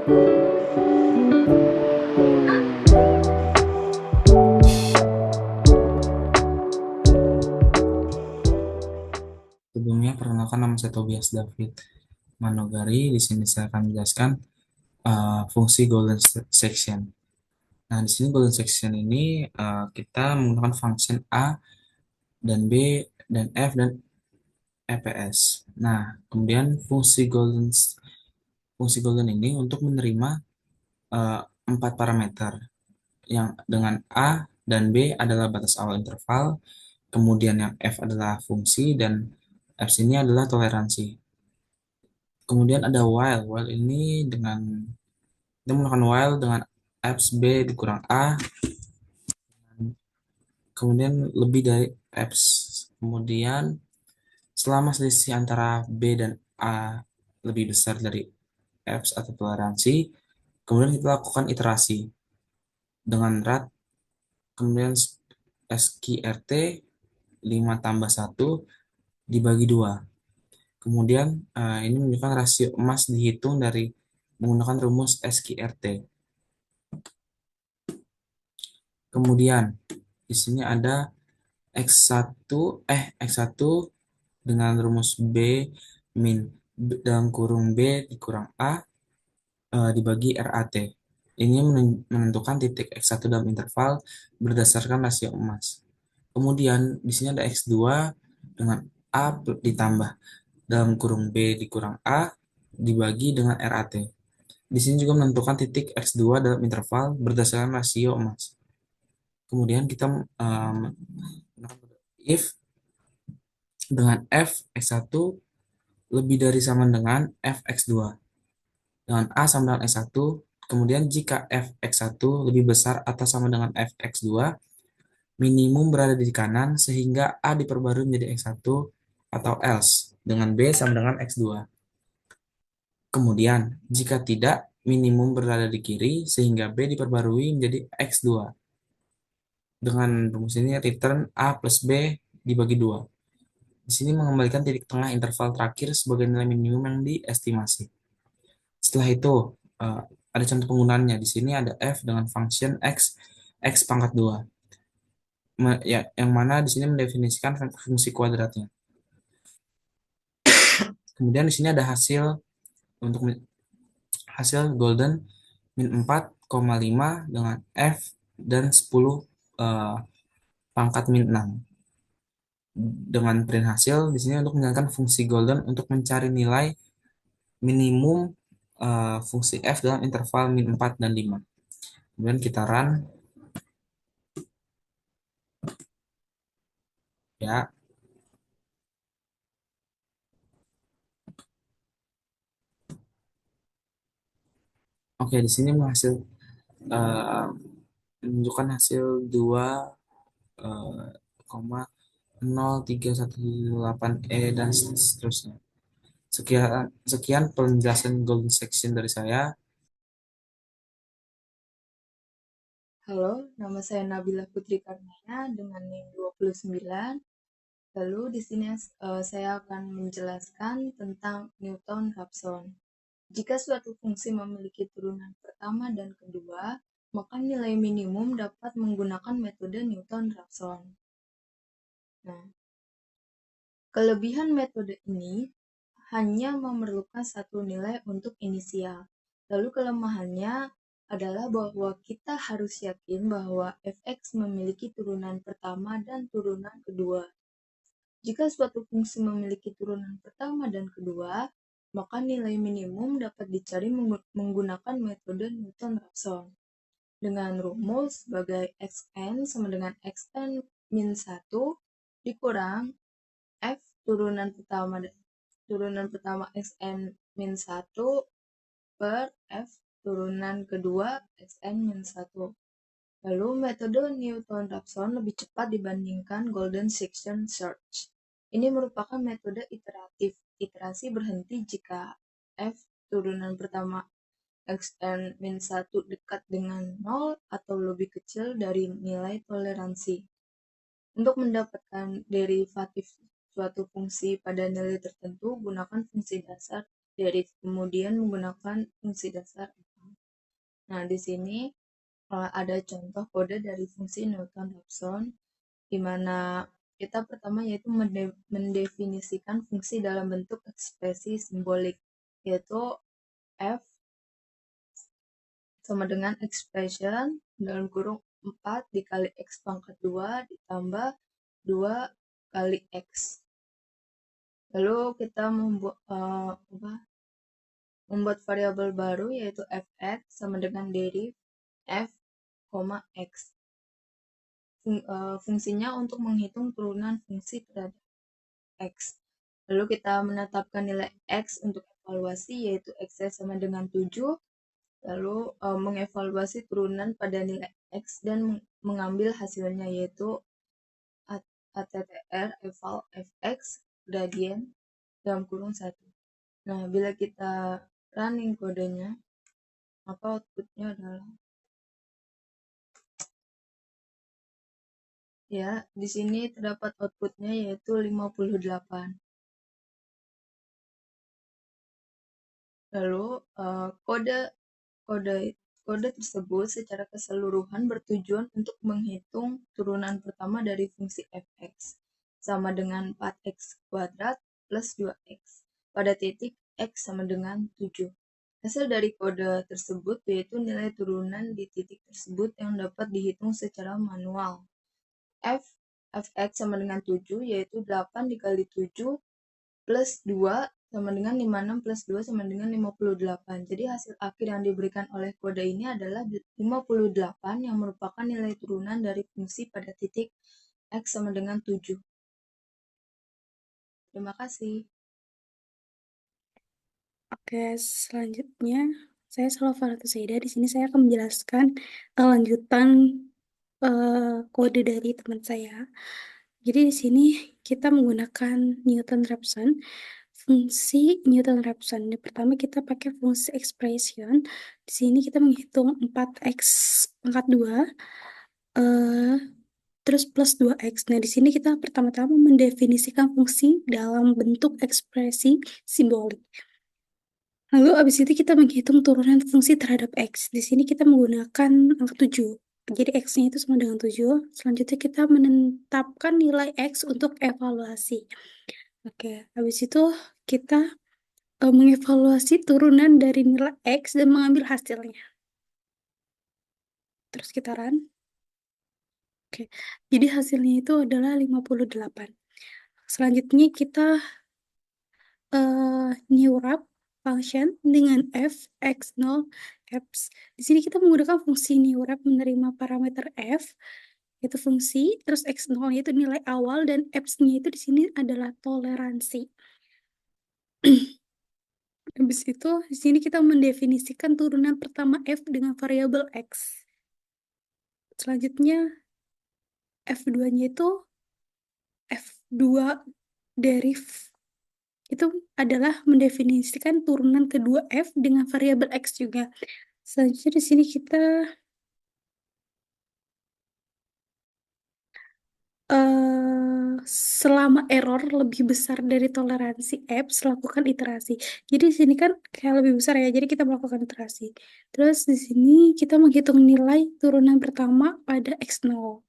Sebelumnya, perkenalkan nama saya Tobias David Manogari. Di sini saya akan menjelaskan fungsi golden section. Nah, di sini golden section ini kita menggunakan function A dan B dan F dan EPS. Nah, kemudian fungsi golden ini untuk menerima eh, empat parameter yang dengan A dan B adalah batas awal interval, kemudian yang F adalah fungsi dan F ini adalah toleransi. Kemudian ada while. While ini dengan kita menggunakan while dengan apps B dikurang A, kemudian lebih dari apps. Kemudian selama selisih antara B dan A lebih besar dari apps atau toleransi, kemudian kita lakukan iterasi dengan rat, kemudian SQRT 5 tambah 1 dibagi 2. Kemudian ini menunjukkan rasio emas dihitung dari menggunakan rumus SQRT. Kemudian di sini ada X1 dengan rumus B min dalam kurung B dikurang A dibagi RAT. Ini menentukan titik X1 dalam interval berdasarkan rasio emas. Kemudian di sini ada X2 dengan A ditambah dalam kurung B dikurang A dibagi dengan RAT. Di sini juga menentukan titik X2 dalam interval berdasarkan rasio emas. Kemudian kita if dengan f x1 lebih dari sama dengan f x2 dengan a sama dengan x1, kemudian jika f x1 lebih besar atau sama dengan f x2, minimum berada di kanan sehingga a diperbarui menjadi x1 atau else dengan b sama dengan x2. Kemudian jika tidak, minimum berada di kiri sehingga b diperbarui menjadi x2. Dengan rumus ini return a plus b dibagi 2. Di sini mengembalikan titik tengah interval terakhir sebagai nilai minimum yang diestimasi. Setelah itu, ada contoh penggunaannya. Di sini ada f dengan function x pangkat 2. Ya, yang mana di sini mendefinisikan fungsi kuadratnya. Kemudian di sini ada untuk hasil golden min 4,5 dengan f dan 10 pangkat min 6. Dengan print hasil di sini untuk menjalankan fungsi golden untuk mencari nilai minimum fungsi f dalam interval min 4 dan 5. Kemudian kita run, ya. Oke, di sini eh, menunjukkan hasil 2,0318 dan seterusnya. Sekian sekian penjelasan golden section dari saya. Halo, nama saya Nabila Putri Karnaya dengan NIM 29. Lalu di sini saya akan menjelaskan tentang Newton-Raphson. Jika suatu fungsi memiliki turunan pertama dan kedua, maka nilai minimum dapat menggunakan metode Newton-Raphson. Nah, kelebihan metode ini hanya memerlukan satu nilai untuk inisial. Lalu kelemahannya adalah bahwa kita harus yakin bahwa fx memiliki turunan pertama dan turunan kedua. Jika suatu fungsi memiliki turunan pertama dan kedua, maka nilai minimum dapat dicari menggunakan metode Newton-Raphson dengan rumus sebagai xn sama dengan xn min 1 dikurang f turunan pertama xn min 1 per f turunan kedua xn min 1. Lalu metode Newton-Raphson lebih cepat dibandingkan Golden Section Search. Ini merupakan metode iteratif. Iterasi berhenti jika f turunan pertama xn min 1 dekat dengan 0 atau lebih kecil dari nilai toleransi. Untuk mendapatkan derivatif suatu fungsi pada nilai tertentu, gunakan fungsi dasar deriv, kemudian menggunakan fungsi dasar. Nah, di sini ada contoh kode dari fungsi Newton-Raphson, di mana kita pertama yaitu mendefinisikan fungsi dalam bentuk ekspresi simbolik, yaitu f sama dengan expression dalam kurung 4 dikali x pangkat 2 ditambah 2 kali x. Lalu kita membuat variabel baru yaitu fx sama dengan deriv f, x. Fungsinya untuk menghitung turunan fungsi terhadap x. Lalu kita menetapkan nilai x untuk evaluasi yaitu x sama dengan 7. Lalu mengevaluasi turunan pada nilai x dan mengambil hasilnya yaitu ATTR eval fx gradient dalam kurung 1. Nah, bila kita running kodenya, maka outputnya adalah ya, di sini terdapat outputnya yaitu 58. Lalu kode kode kode tersebut secara keseluruhan bertujuan untuk menghitung turunan pertama dari fungsi fx sama dengan 4x kuadrat plus 2x pada titik x sama dengan 7. Hasil dari kode tersebut yaitu nilai turunan di titik tersebut yang dapat dihitung secara manual. Fx sama dengan 7 yaitu 8 dikali 7 plus 2 sama dengan 56 plus 2 sama dengan 58. Jadi hasil akhir yang diberikan oleh kode ini adalah 58 yang merupakan nilai turunan dari fungsi pada titik x sama dengan 7. Terima kasih. Oke, selanjutnya saya Salva Saida. Di sini saya akan menjelaskan lanjutan kode dari teman saya. Jadi di sini kita menggunakan Newton-Raphson. Fungsi Newton-Raphson. Yang pertama kita pakai fungsi expression. Di sini kita menghitung 4x pangkat 2 terus plus 2x. Nah, di sini kita pertama-tama mendefinisikan fungsi dalam bentuk ekspresi simbolik. Lalu abis itu kita menghitung turunan fungsi terhadap x. Di sini kita menggunakan angka 7. Jadi x-nya itu sama dengan 7. Selanjutnya kita menetapkan nilai x untuk evaluasi. Oke, habis itu kita mengevaluasi turunan dari nilai x dan mengambil hasilnya. Terus kita run. Oke, jadi hasilnya itu adalah 58. Selanjutnya kita new wrap function dengan f, x, 0, x. Di sini kita menggunakan fungsi new wrap menerima parameter f, yaitu fungsi, terus x0 itu nilai awal, dan x-nya itu di sini adalah toleransi. Habis itu, di sini kita mendefinisikan turunan pertama f dengan variabel x. Selanjutnya, f2-nya itu f2 deriv itu adalah mendefinisikan turunan kedua f dengan variabel x juga. Selanjutnya di sini kita selama error lebih besar dari toleransi F, lakukan iterasi. Jadi di sini kan kayak lebih besar ya, jadi kita melakukan iterasi. Terus di sini kita menghitung nilai turunan pertama pada x0.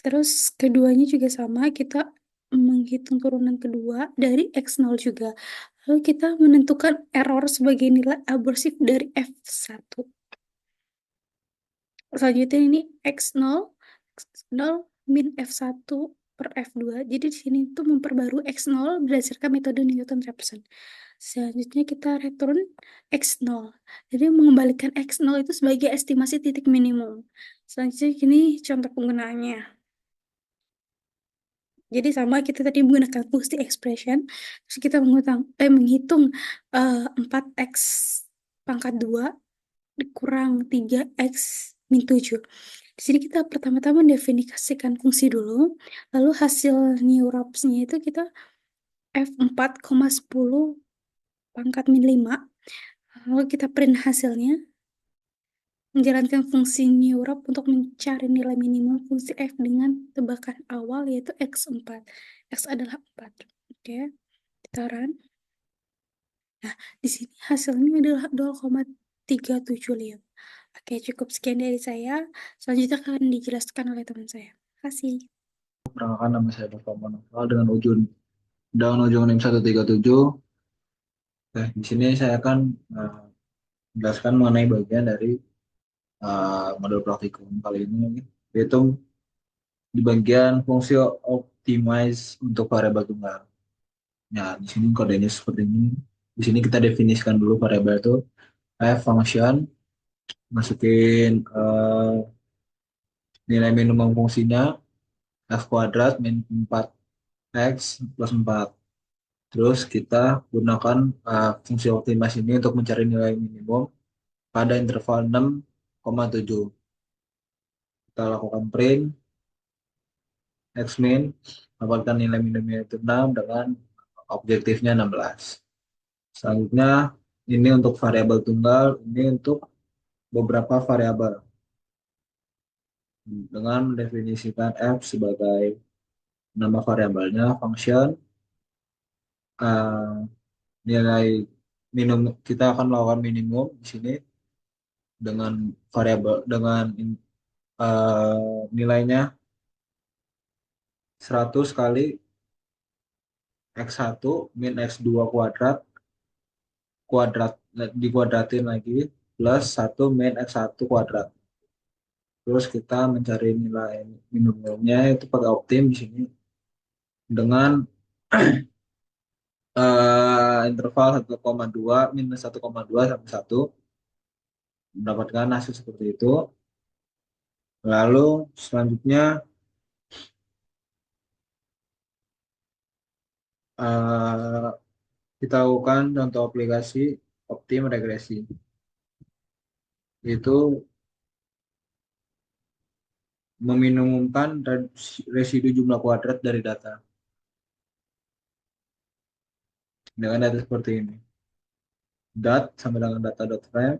Terus keduanya juga sama, kita menghitung turunan kedua dari x0 juga. Lalu kita menentukan error sebagai nilai abursif dari f1. Selanjutnya ini x0 min f1 per f2. Jadi di sini tuh memperbarui x0 berdasarkan metode Newton-Raphson. Selanjutnya kita return x0. Jadi mengembalikan x0 itu sebagai estimasi titik minimum. Selanjutnya ini contoh penggunaannya. Jadi sama kita tadi menggunakan fungsi expression, terus kita menghitung 4x pangkat 2 dikurang 3x min 7. Di sini kita pertama-tama mendefinisikan fungsi dulu, lalu hasil new wraps-nya itu kita f4,10 pangkat min 5, lalu kita print hasilnya, menjalankan fungsi new wrap untuk mencari nilai minimum fungsi f dengan tebakan awal yaitu x4. X adalah 4. Oke, kita run. Nah, di sini hasilnya adalah 0,3 375. Oke, cukup sekian dari saya. Selanjutnya akan dijelaskan oleh teman saya. Terima kasih. Perkenalkan, nama saya Bapak Monofal dengan ujung NIM 137. Nah, di sini saya akan eh, menjelaskan mengenai bagian dari model praktikum kali ini, yaitu di bagian fungsi optimize untuk variabel tunggal. Nah, di sini kodenya seperti ini. Di sini kita definisikan dulu variabel itu f function, masukin nilai minimum fungsinya f kuadrat min 4x plus 4. Terus kita gunakan fungsi optimasi ini untuk mencari nilai minimum pada interval 6,7. Kita lakukan print x min, dapatkan nilai minimumnya itu 6 dengan objektifnya 16. Selanjutnya ini untuk variabel tunggal, ini untuk beberapa variabel dengan mendefinisikan f sebagai nama variabelnya function, eh, nilai minimum kita akan melakukan minimum di sini dengan variabel dengan nilainya 100 kali x1 min x2 kuadrat kuadrat dikuadratin lagi plus 1 min x1 kuadrat. Terus kita mencari nilai minimumnya itu pakai optim di sini dengan interval 1,2 minus 1,2 sampai 1, mendapatkan hasil seperti itu. Lalu selanjutnya eh, kita lakukan contoh aplikasi optim regresi. Itu meminimumkan residu jumlah kuadrat dari data dengan data seperti ini. Dat sama dengan data.frame.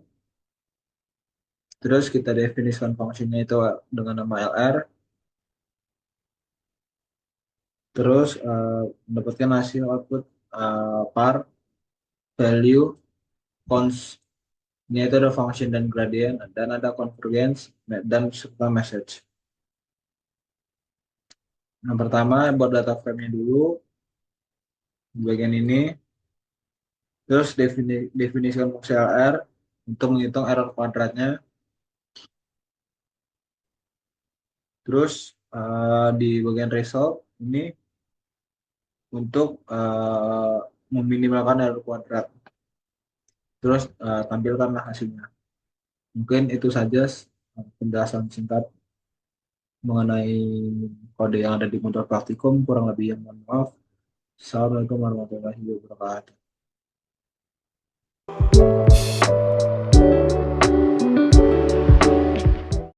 Terus kita definisikan fungsinya itu dengan nama LR. Terus mendapatkan hasil output par value cons. Ini itu ada function dan gradient dan ada convergence dan serta message. Yang pertama buat data frame-nya dulu di bagian ini. Terus definisikan fungsi LR untuk menghitung error kuadratnya. Terus di bagian result ini untuk meminimalkan error kuadrat. Terus tampilkanlah hasilnya. Mungkin itu saja penjelasan singkat mengenai kode yang ada di modul praktikum. Kurang lebih yang mohon maaf. Assalamualaikum warahmatullahi wabarakatuh.